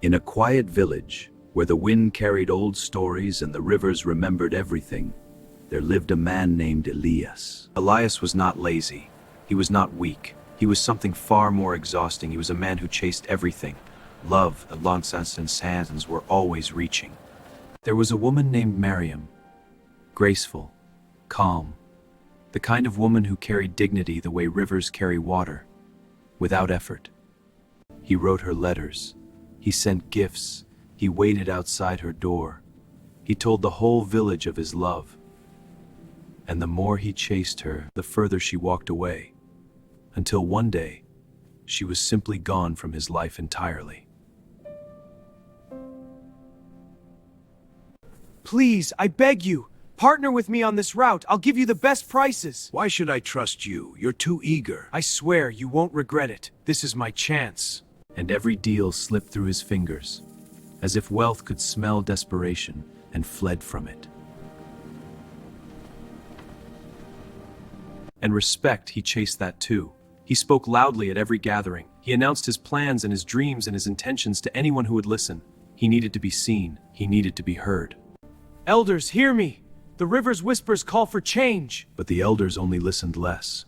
In a quiet village, where the wind carried old stories and the rivers remembered everything, there lived a man named Elias. Elias was not lazy. He was not weak. He was something far more exhausting. He was a man who chased everything. Love, the nonsense and sands were always reaching. There was a woman named Miriam, graceful, calm, the kind of woman who carried dignity the way rivers carry water, without effort. He wrote her letters. He sent gifts. He waited outside her door. He told the whole village of his love. And the more he chased her, the further she walked away, until one day, she was simply gone from his life entirely. Please, I beg you, partner with me on this route. I'll give you the best prices. Why should I trust you? You're too eager. I swear you won't regret it. This is my chance. And every deal slipped through his fingers, as if wealth could smell desperation and fled from it. And respect, he chased that too. He spoke loudly at every gathering. He announced his plans and his dreams and his intentions to anyone who would listen. He needed to be seen. He needed to be heard. Elders, hear me. The river's whispers call for change. But the elders only listened less,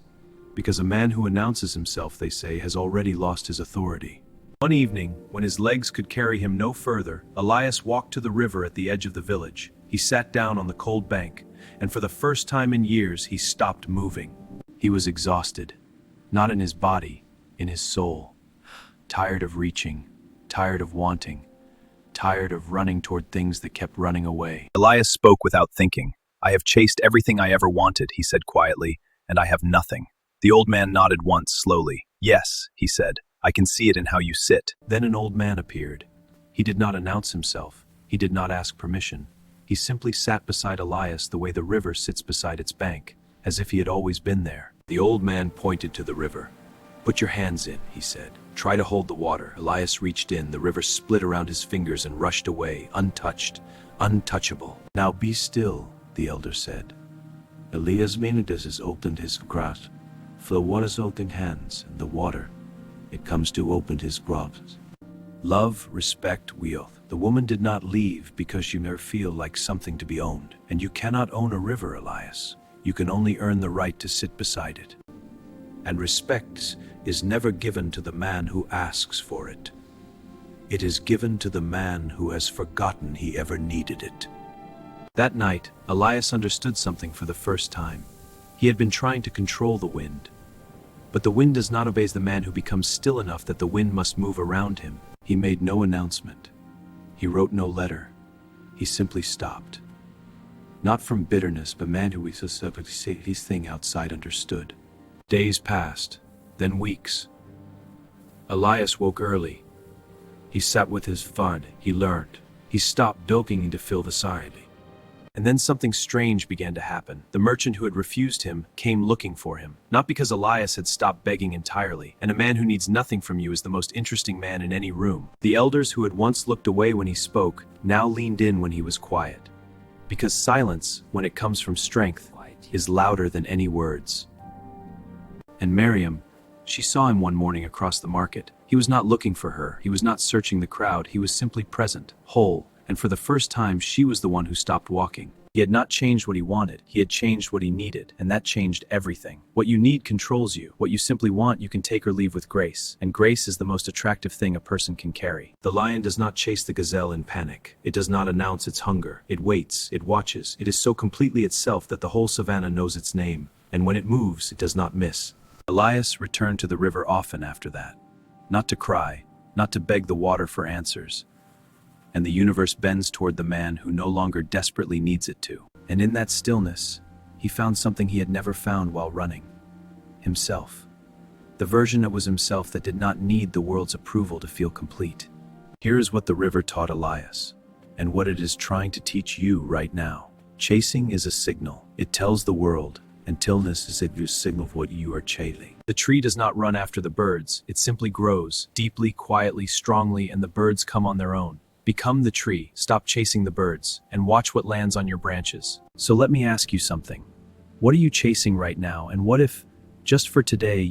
because a man who announces himself, they say, has already lost his authority. One evening, when his legs could carry him no further, Elias walked to the river at the edge of the village. He sat down on the cold bank, and for the first time in years, he stopped moving. He was exhausted, not in his body, in his soul. Tired of reaching, tired of wanting, tired of running toward things that kept running away. Elias spoke without thinking. "I have chased everything I ever wanted," he said quietly, "and I have nothing." The old man nodded once, slowly. "Yes," he said, "I can see it in how you sit." Then an old man appeared. He did not announce himself. He did not ask permission. He simply sat beside Elias the way the river sits beside its bank, as if he had always been there. The old man pointed to the river. "Put your hands in," he said. "Try to hold the water." Elias reached in. The river split around his fingers and rushed away, untouched, untouchable. "Now be still," the elder said. Elias Menides has opened his grasp. For the water's opening hands, and the water, it comes to open his grasp. Love, respect, wealth. The woman did not leave because she may feel like something to be owned. And you cannot own a river, Elias. You can only earn the right to sit beside it. And respect is never given to the man who asks for it. It is given to the man who has forgotten he ever needed it. That night, Elias understood something for the first time. He had been trying to control the wind. But the wind does not obey the man who becomes still enough that the wind must move around him. He made no announcement. He wrote no letter. He simply stopped. Not from bitterness, but man who was to say his thing outside understood. Days passed, then weeks. Elias woke early. He sat with his fun. He learned. He stopped begging to fill the side. And then something strange began to happen. The merchant who had refused him came looking for him. Not because Elias had stopped begging entirely, and a man who needs nothing from you is the most interesting man in any room. The elders who had once looked away when he spoke, now leaned in when he was quiet. Because silence, when it comes from strength, is louder than any words. And Miriam, she saw him one morning across the market. He was not looking for her. He was not searching the crowd. He was simply present, whole. And for the first time, she was the one who stopped walking. He had not changed what he wanted. He had changed what he needed, and that changed everything. What you need controls you. What you simply want, you can take or leave with grace. And grace is the most attractive thing a person can carry. The lion does not chase the gazelle in panic. It does not announce its hunger. It waits. It watches. It is so completely itself that the whole savannah knows its name. And when it moves, it does not miss. Elias returned to the river often after that. Not to cry, not to beg the water for answers. And the universe bends toward the man who no longer desperately needs it to. And in that stillness, he found something he had never found while running. Himself. The version that was himself that did not need the world's approval to feel complete. Here is what the river taught Elias, and what it is trying to teach you right now. Chasing is a signal. It tells the world, and stillness is a signal of what you are chasing. The tree does not run after the birds. It simply grows, deeply, quietly, strongly, and the birds come on their own. Become the tree, stop chasing the birds, and watch what lands on your branches. So let me ask you something. What are you chasing right now, and what if, just for today,